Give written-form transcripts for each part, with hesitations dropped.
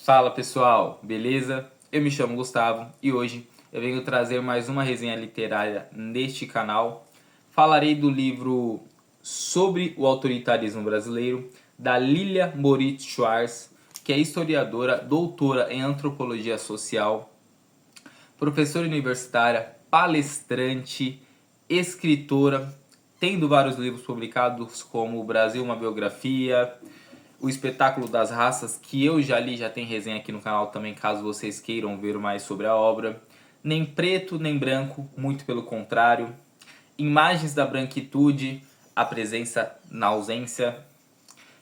Fala pessoal, beleza? Eu me chamo Gustavo e hoje eu venho trazer mais uma resenha literária neste canal. Falarei do livro Sobre o Autoritarismo Brasileiro, da Lilia Moritz Schwarz, que é historiadora, doutora em antropologia social, professora universitária, palestrante, escritora, tendo vários livros publicados como O Brasil, uma biografia, O Espetáculo das Raças, que eu já li, já tem resenha aqui no canal também, caso vocês queiram ver mais sobre a obra. Nem preto, nem branco, muito pelo contrário. Imagens da branquitude, a presença na ausência.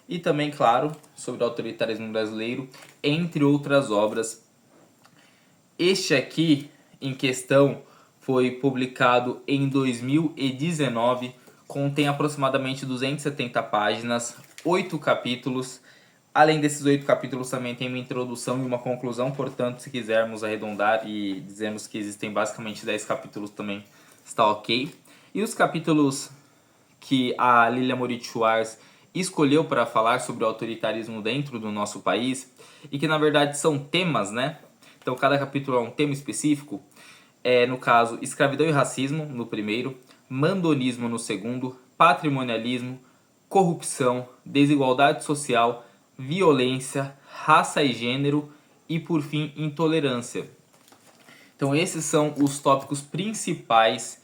E também, claro, sobre o autoritarismo brasileiro, entre outras obras. Este aqui, em questão, foi publicado em 2019, contém aproximadamente 270 páginas, 8 capítulos. Além desses 8 capítulos também tem uma introdução e uma conclusão, portanto, se quisermos arredondar e dizermos que existem basicamente 10 capítulos também está ok. E os capítulos que a Lilia Moritz Schwarz escolheu para falar sobre o autoritarismo dentro do nosso país, e que na verdade são temas, né? Então cada capítulo é um tema específico. No caso, escravidão e racismo no primeiro, mandonismo no segundo, patrimonialismo, corrupção, desigualdade social, violência, raça e gênero e, por fim, intolerância. Então esses são os tópicos principais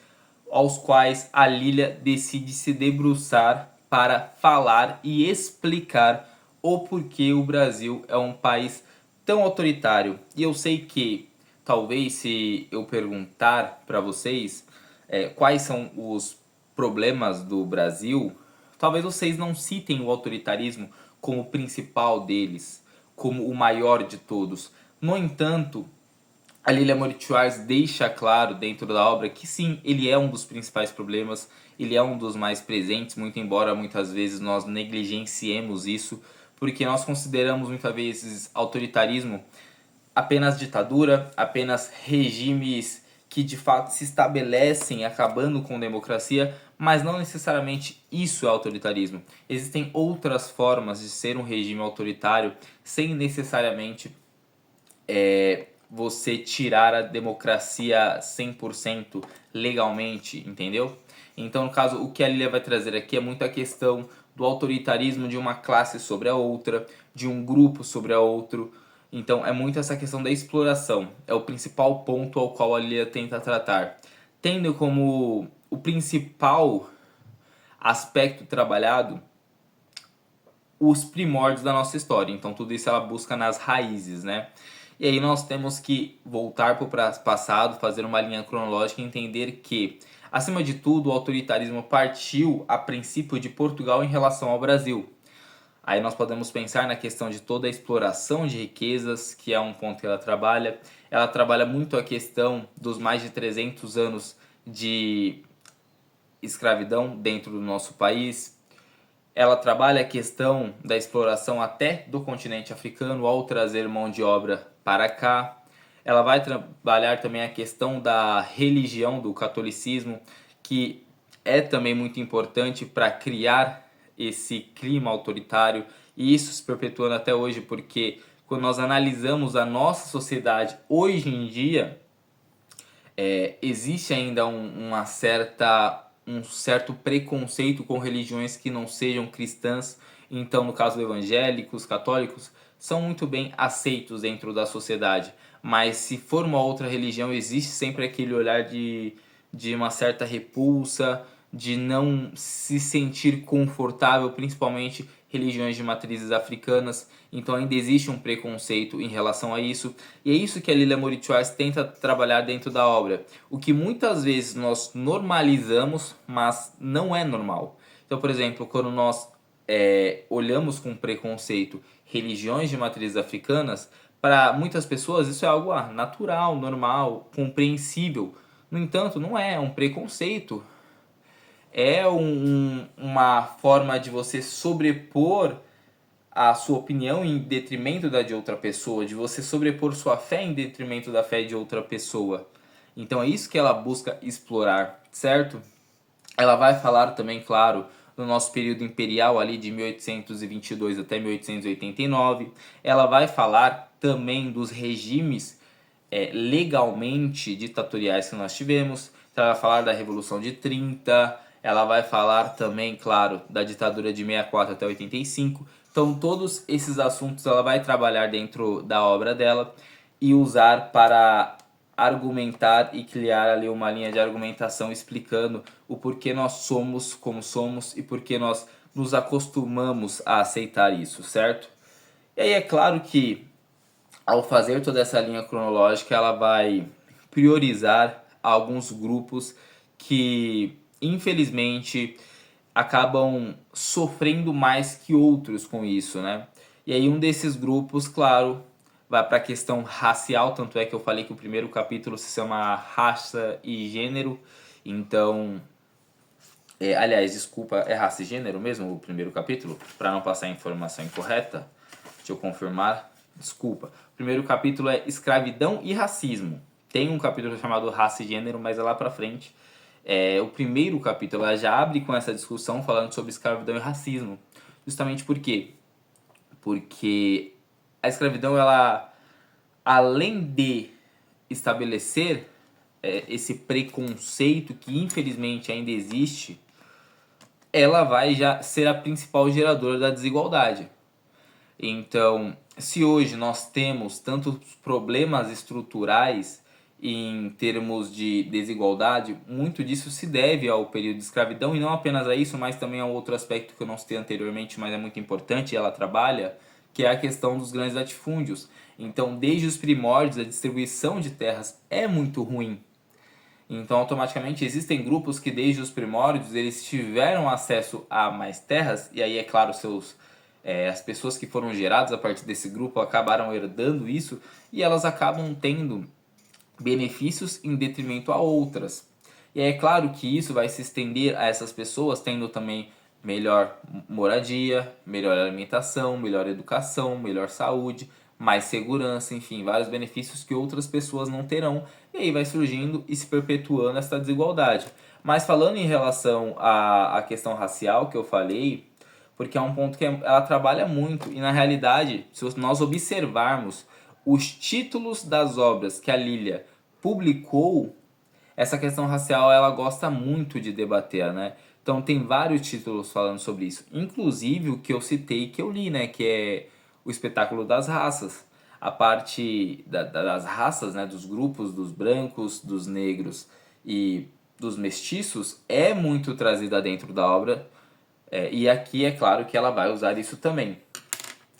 aos quais a Lilia decide se debruçar para falar e explicar o porquê o Brasil é um país tão autoritário. E eu sei que, talvez, se eu perguntar para vocês quais são os problemas do Brasil, talvez vocês não citem o autoritarismo como o principal deles, como o maior de todos. No entanto, a Lilia Moritz Schwarz deixa claro dentro da obra que sim, ele é um dos principais problemas, ele é um dos mais presentes, muito embora muitas vezes nós negligenciemos isso, porque nós consideramos muitas vezes autoritarismo apenas ditadura, apenas regimes que de fato se estabelecem acabando com a democracia, mas não necessariamente isso é autoritarismo. Existem outras formas de ser um regime autoritário sem necessariamente você tirar a democracia 100% legalmente, entendeu? Então, no caso, o que a Lilia vai trazer aqui é muito a questão do autoritarismo de uma classe sobre a outra, de um grupo sobre a outro. Então, é muito essa questão da exploração. É o principal ponto ao qual a Lilia tenta tratar. Tendo como o principal aspecto trabalhado os primórdios da nossa história. Então tudo isso ela busca nas raízes, né? E aí nós temos que voltar para o passado, fazer uma linha cronológica e entender que, acima de tudo, o autoritarismo partiu a princípio de Portugal em relação ao Brasil. Aí nós podemos pensar na questão de toda a exploração de riquezas, que é um ponto que ela trabalha. Ela trabalha muito a questão dos mais de 300 anos de escravidão dentro do nosso país. Ela trabalha a questão da exploração até do continente africano ao trazer mão de obra para cá. Ela vai trabalhar também a questão da religião, do catolicismo, que é também muito importante para criar esse clima autoritário, e isso se perpetuando até hoje, porque quando nós analisamos a nossa sociedade hoje em dia, existe ainda um certo preconceito com religiões que não sejam cristãs. Então, no caso evangélicos, católicos, são muito bem aceitos dentro da sociedade. Mas se for uma outra religião, existe sempre aquele olhar de uma certa repulsa, de não se sentir confortável, principalmente religiões de matrizes africanas. Então ainda existe um preconceito em relação a isso, e é isso que a Lilia Moritz Schwarz tenta trabalhar dentro da obra, o que muitas vezes nós normalizamos, mas não é normal. Então, por exemplo, quando nós olhamos com preconceito religiões de matrizes africanas, para muitas pessoas isso é algo natural, normal, compreensível. No entanto, não é um preconceito. É uma forma de você sobrepor a sua opinião em detrimento da de outra pessoa, de você sobrepor sua fé em detrimento da fé de outra pessoa. Então é isso que ela busca explorar, certo? Ela vai falar também, claro, no nosso período imperial ali de 1822 até 1889. Ela vai falar também dos regimes legalmente ditatoriais que nós tivemos. Então ela vai falar da Revolução de 30, ela vai falar também, claro, da ditadura de 64 até 85. Então todos esses assuntos ela vai trabalhar dentro da obra dela e usar para argumentar e criar ali uma linha de argumentação explicando o porquê nós somos como somos e porquê nós nos acostumamos a aceitar isso, certo? E aí é claro que ao fazer toda essa linha cronológica ela vai priorizar alguns grupos que infelizmente acabam sofrendo mais que outros com isso, né? E aí um desses grupos, claro, vai para a questão racial, tanto é que eu falei que o primeiro capítulo se chama Raça e Gênero. Então, aliás, desculpa, é Raça e Gênero mesmo o primeiro capítulo? Para não passar a informação incorreta, deixa eu confirmar. Desculpa. O primeiro capítulo é Escravidão e Racismo. Tem um capítulo chamado Raça e Gênero, mas é lá pra frente. O primeiro capítulo ela já abre com essa discussão falando sobre escravidão e racismo. Justamente por quê? Porque a escravidão, ela, além de estabelecer esse preconceito que infelizmente ainda existe, ela vai já ser a principal geradora da desigualdade. Então, se hoje nós temos tantos problemas estruturais em termos de desigualdade, muito disso se deve ao período de escravidão e não apenas a isso, mas também a outro aspecto que eu não citei anteriormente, mas é muito importante e ela trabalha, que é a questão dos grandes latifúndios. Então, desde os primórdios, a distribuição de terras é muito ruim. Então, automaticamente, existem grupos que desde os primórdios eles tiveram acesso a mais terras, e aí, é claro, as pessoas que foram geradas a partir desse grupo acabaram herdando isso, e elas acabam tendo benefícios em detrimento a outras. E é claro que isso vai se estender a essas pessoas tendo também melhor moradia, melhor alimentação, melhor educação, melhor saúde, mais segurança, enfim, vários benefícios que outras pessoas não terão. E aí vai surgindo e se perpetuando essa desigualdade. Mas falando em relação à questão racial que eu falei, porque é um ponto que ela trabalha muito e na realidade, se nós observarmos os títulos das obras que a Lilia publicou, essa questão racial ela gosta muito de debater, né? Então tem vários títulos falando sobre isso, inclusive o que eu citei que eu li, né? Que é o espetáculo das raças, a parte das raças, né? Dos grupos, dos brancos, dos negros e dos mestiços é muito trazida dentro da obra. E aqui é claro que ela vai usar isso também,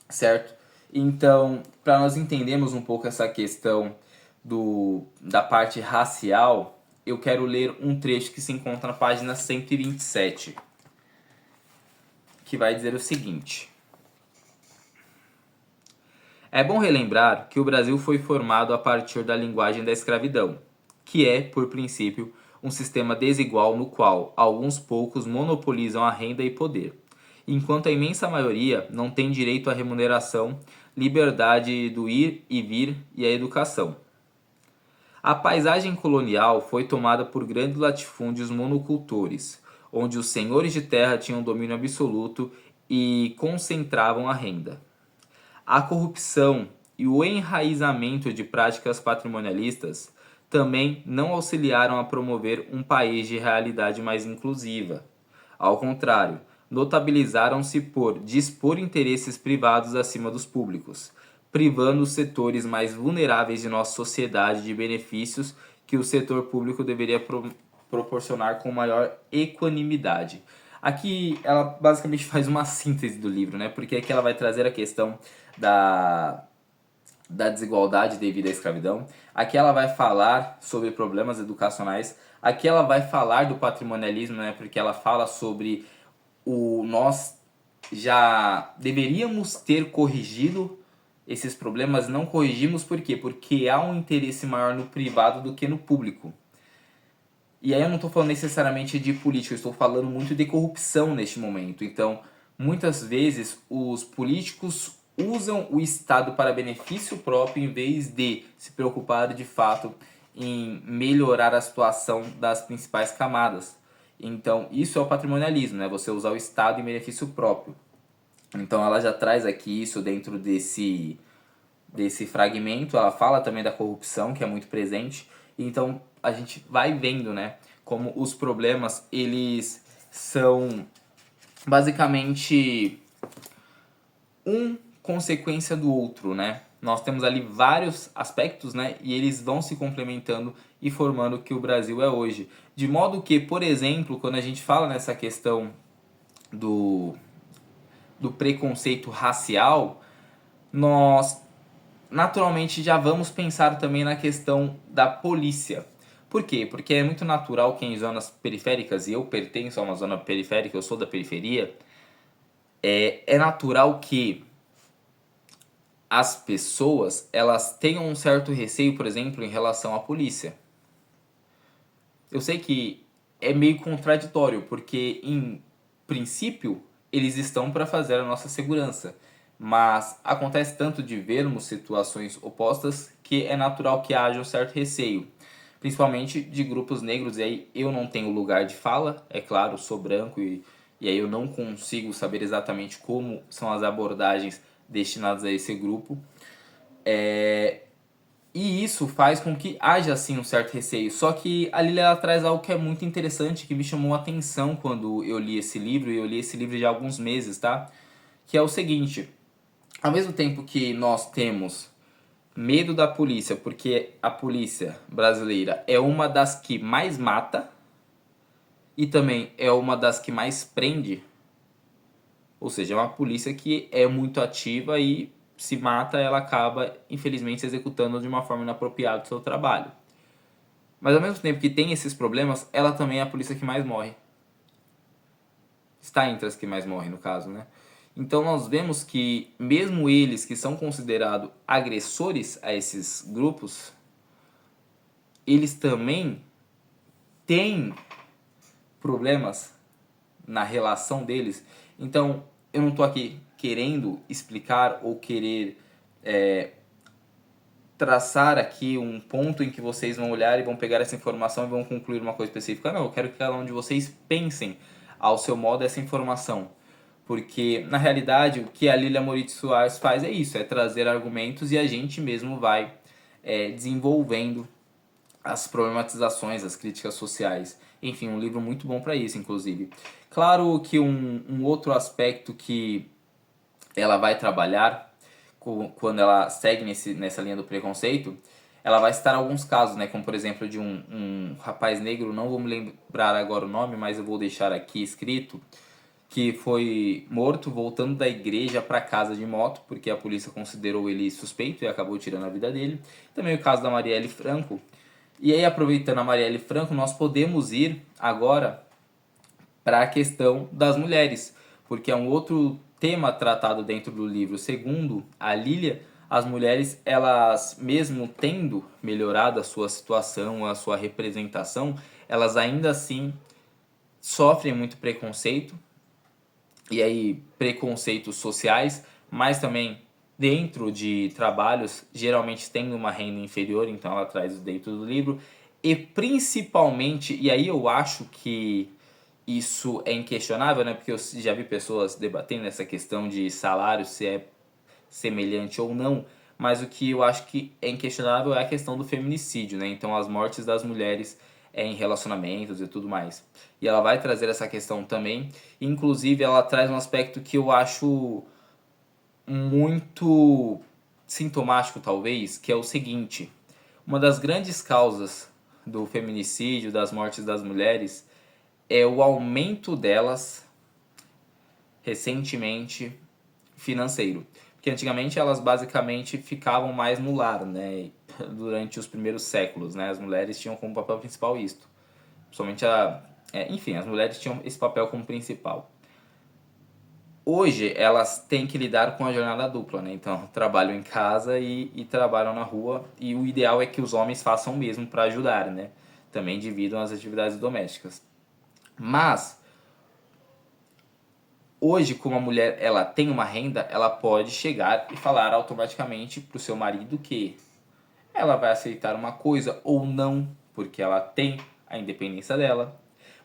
certo? Então, para nós entendermos um pouco essa questão da parte racial, eu quero ler um trecho que se encontra na página 127, que vai dizer o seguinte: é bom relembrar que o Brasil foi formado a partir da linguagem da escravidão, que é, por princípio, um sistema desigual no qual alguns poucos monopolizam a renda e poder, enquanto a imensa maioria não tem direito à remuneração, liberdade do ir e vir e à educação. A paisagem colonial foi tomada por grandes latifúndios monocultores, onde os senhores de terra tinham domínio absoluto e concentravam a renda. A corrupção e o enraizamento de práticas patrimonialistas também não auxiliaram a promover um país de realidade mais inclusiva. Ao contrário, notabilizaram-se por dispor interesses privados acima dos públicos, privando os setores mais vulneráveis de nossa sociedade de benefícios que o setor público deveria proporcionar com maior equanimidade. Aqui ela basicamente faz uma síntese do livro, né? Porque aqui ela vai trazer a questão da desigualdade devido à escravidão. Aqui ela vai falar sobre problemas educacionais. Aqui ela vai falar do patrimonialismo, né? Porque ela fala sobre nós já deveríamos ter corrigido esses problemas, não corrigimos por quê? Porque há um interesse maior no privado do que no público. E aí eu não estou falando necessariamente de política, eu estou falando muito de corrupção neste momento. Então, muitas vezes os políticos usam o Estado para benefício próprio em vez de se preocupar de fato em melhorar a situação das principais camadas. Então, isso é o patrimonialismo, né? Você usar o Estado em benefício próprio. Então, ela já traz aqui isso dentro desse fragmento. Ela fala também da corrupção, que é muito presente. Então, a gente vai vendo, né, como os problemas, eles são basicamente consequência do outro, né? Nós temos ali vários aspectos, né? E eles vão se complementando e formando o que o Brasil é hoje. De modo que, por exemplo, quando a gente fala nessa questão do, do preconceito racial, nós naturalmente já vamos pensar também na questão da polícia. Por quê? Porque é muito natural que em zonas periféricas, e eu pertenço a uma zona periférica, eu sou da periferia, é natural que as pessoas elas tenham um certo receio, por exemplo, em relação à polícia. Eu sei que é meio contraditório, porque em princípio eles estão para fazer a nossa segurança, mas acontece tanto de vermos situações opostas que é natural que haja um certo receio, principalmente de grupos negros. E aí eu não tenho lugar de fala, é claro, sou branco e aí eu não consigo saber exatamente como são as abordagens destinadas a esse grupo. E isso faz com que haja assim um certo receio. Só que a Lilia ela traz algo que é muito interessante, que me chamou a atenção quando eu li esse livro, e eu li esse livro já há alguns meses, tá? Que é o seguinte: ao mesmo tempo que nós temos medo da polícia, porque a polícia brasileira é uma das que mais mata e também é uma das que mais prende, ou seja, é uma polícia que é muito ativa e se mata, ela acaba infelizmente executando de uma forma inapropriada o seu trabalho. Mas ao mesmo tempo que tem esses problemas, ela também é a polícia que mais morre. Está entre as que mais morrem, no caso, né? Então nós vemos que mesmo eles que são considerados agressores a esses grupos, eles também têm problemas na relação deles. Então eu não estou aqui querendo explicar ou querer traçar aqui um ponto em que vocês vão olhar e vão pegar essa informação e vão concluir uma coisa específica. Não, eu quero que cada um de vocês pensem ao seu modo essa informação. Porque, na realidade, o que a Lilia Moritz Soares faz é isso, é trazer argumentos e a gente mesmo vai desenvolvendo as problematizações, as críticas sociais. Enfim, um livro muito bom para isso, inclusive. Claro que um outro aspecto que ela vai trabalhar quando ela segue nessa linha do preconceito, ela vai citar alguns casos, né? Como por exemplo de um rapaz negro, não vou me lembrar agora o nome, mas eu vou deixar aqui escrito, que foi morto voltando da igreja para casa de moto, porque a polícia considerou ele suspeito e acabou tirando a vida dele. Também o caso da Marielle Franco. E aí, aproveitando a Marielle Franco, nós podemos ir agora para a questão das mulheres, porque é um outro tema tratado dentro do livro. Segundo a Lilia, as mulheres, elas mesmo tendo melhorado a sua situação, a sua representação, elas ainda assim sofrem muito preconceito, e aí preconceitos sociais, mas também dentro de trabalhos, geralmente tem uma renda inferior, então ela traz isso dentro do livro, e principalmente, e aí eu acho que isso é inquestionável, né? Porque eu já vi pessoas debatendo essa questão de salário, se é semelhante ou não, mas o que eu acho que é inquestionável é a questão do feminicídio, né? Então as mortes das mulheres em relacionamentos e tudo mais. E ela vai trazer essa questão também, inclusive ela traz um aspecto que eu acho muito sintomático talvez, que é o seguinte: uma das grandes causas do feminicídio, das mortes das mulheres, é o aumento delas recentemente financeiro. Porque antigamente elas basicamente ficavam mais no lar, né? Durante os primeiros séculos, né? As mulheres tinham como papel principal isto. Principalmente enfim, as mulheres tinham esse papel como principal. Hoje elas têm que lidar com a jornada dupla, né? Então trabalham em casa e trabalham na rua, e o ideal é que os homens façam o mesmo para ajudar, né? Também dividam as atividades domésticas. Mas hoje, como a mulher ela tem uma renda, ela pode chegar e falar automaticamente para o seu marido que ela vai aceitar uma coisa ou não, porque ela tem a independência dela.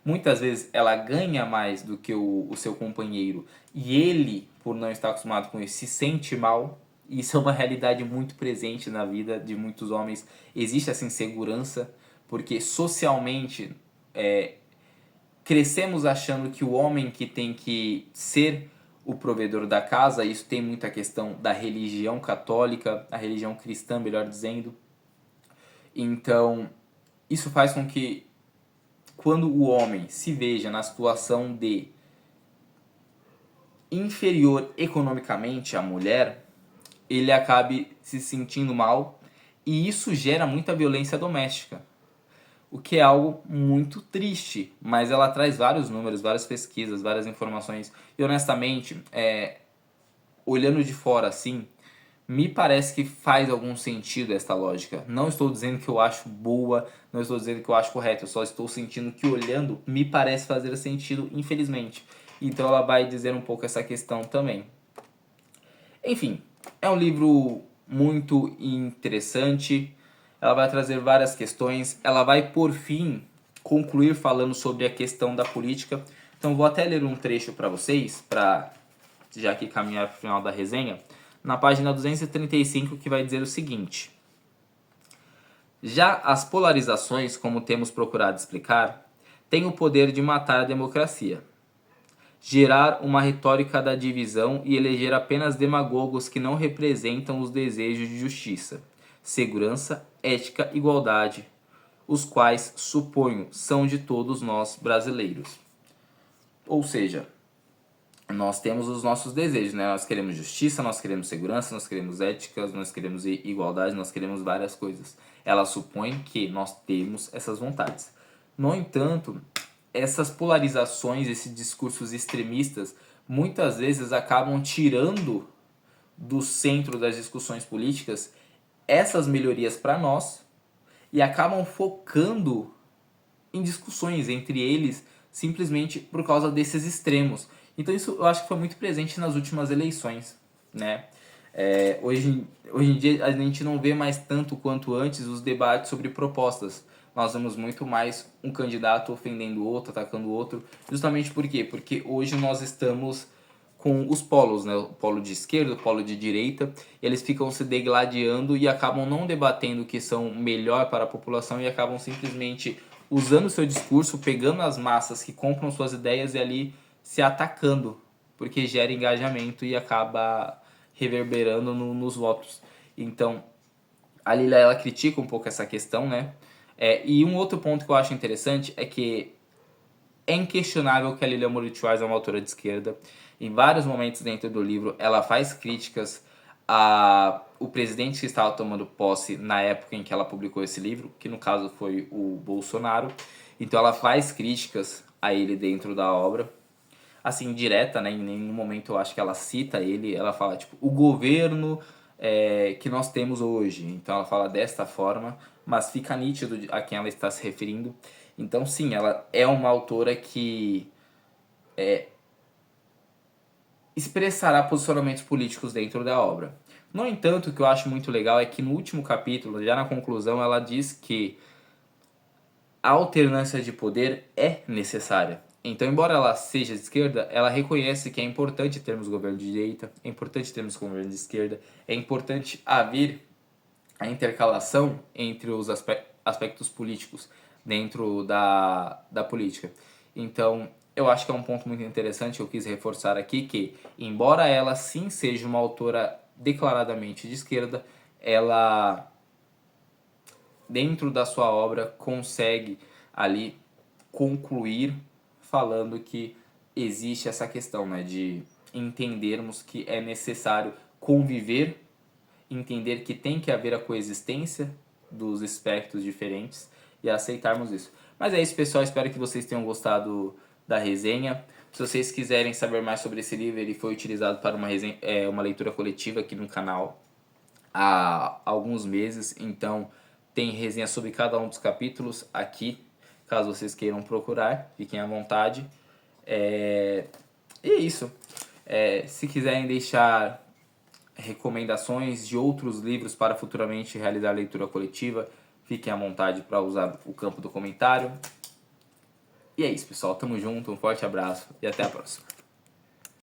muitas vezes ela ganha mais do que o seu companheiro e ele, por não estar acostumado com isso, se sente mal. Isso é uma realidade muito presente na vida de muitos homens. Existe essa insegurança, porque socialmente crescemos achando que o homem que tem que ser o provedor da casa, isso tem muita questão da religião católica, a religião cristã, melhor dizendo. Então, isso faz com que quando o homem se veja na situação de inferior economicamente à mulher, ele acabe se sentindo mal e isso gera muita violência doméstica, o que é algo muito triste, mas ela traz vários números, várias pesquisas, várias informações e honestamente, olhando de fora assim, me parece que faz algum sentido esta lógica. Não estou dizendo que eu acho boa, não estou dizendo que eu acho correto, eu só estou sentindo que olhando me parece fazer sentido, infelizmente. Então ela vai dizer um pouco essa questão também. Enfim, é um livro muito interessante, ela vai trazer várias questões, ela vai por fim concluir falando sobre a questão da política. Então vou até ler um trecho para vocês, para já que caminhar para o final da resenha, na página 235, que vai dizer o seguinte: já as polarizações, como temos procurado explicar, têm o poder de matar a democracia, gerar uma retórica da divisão e eleger apenas demagogos que não representam os desejos de justiça, segurança, ética, igualdade, os quais, suponho, são de todos nós brasileiros. Ou seja, nós temos os nossos desejos, né? Nós queremos justiça, nós queremos segurança, nós queremos ética, nós queremos igualdade, nós queremos várias coisas. Ela supõe que nós temos essas vontades. No entanto, essas polarizações, esses discursos extremistas, muitas vezes acabam tirando do centro das discussões políticas essas melhorias para nós e acabam focando em discussões entre eles simplesmente por causa desses extremos. Então isso eu acho que foi muito presente nas últimas eleições, né? Hoje em dia a gente não vê mais tanto quanto antes os debates sobre propostas. Nós vemos muito mais um candidato ofendendo o outro, atacando o outro. Justamente por quê? Porque hoje nós estamos com os polos, né? O polo de esquerda, o polo de direita, e eles ficam se degladiando e acabam não debatendo o que são melhor para a população e acabam simplesmente usando o seu discurso, pegando as massas que compram suas ideias e ali se atacando, porque gera engajamento e acaba reverberando nos votos. Então, a Lilia, ela critica um pouco essa questão, né? E um outro ponto que eu acho interessante é que é inquestionável que a Lilia Morichwaz é uma autora de esquerda. Em vários momentos dentro do livro, ela faz críticas ao presidente que estava tomando posse na época em que ela publicou esse livro, que no caso foi o Bolsonaro. Então ela faz críticas a ele dentro da obra, assim, direta, né? Em nenhum momento eu acho que ela cita ele, ela fala, tipo, o governo que nós temos hoje. Então ela fala desta forma, mas fica nítido a quem ela está se referindo. Então sim, ela é uma autora que expressará posicionamentos políticos dentro da obra. No entanto, o que eu acho muito legal é que no último capítulo, já na conclusão, ela diz que a alternância de poder é necessária. Então, embora ela seja de esquerda, ela reconhece que é importante termos governo de direita, é importante termos governo de esquerda, é importante haver a intercalação entre os aspectos políticos dentro da política. Então, eu acho que é um ponto muito interessante, eu quis reforçar aqui que, embora ela sim seja uma autora declaradamente de esquerda, ela, dentro da sua obra, consegue ali concluir falando que existe essa questão, né, de entendermos que é necessário conviver, entender que tem que haver a coexistência dos espectros diferentes e aceitarmos isso. Mas é isso, pessoal. Espero que vocês tenham gostado da resenha. Se vocês quiserem saber mais sobre esse livro, ele foi utilizado para uma leitura coletiva aqui no canal há alguns meses. Então, tem resenha sobre cada um dos capítulos aqui, caso vocês queiram procurar. Fiquem à vontade. E é isso. Se quiserem deixar recomendações de outros livros para futuramente realizar leitura coletiva, fiquem à vontade para usar o campo do comentário. E é isso, pessoal. Tamo junto, um forte abraço e até a próxima.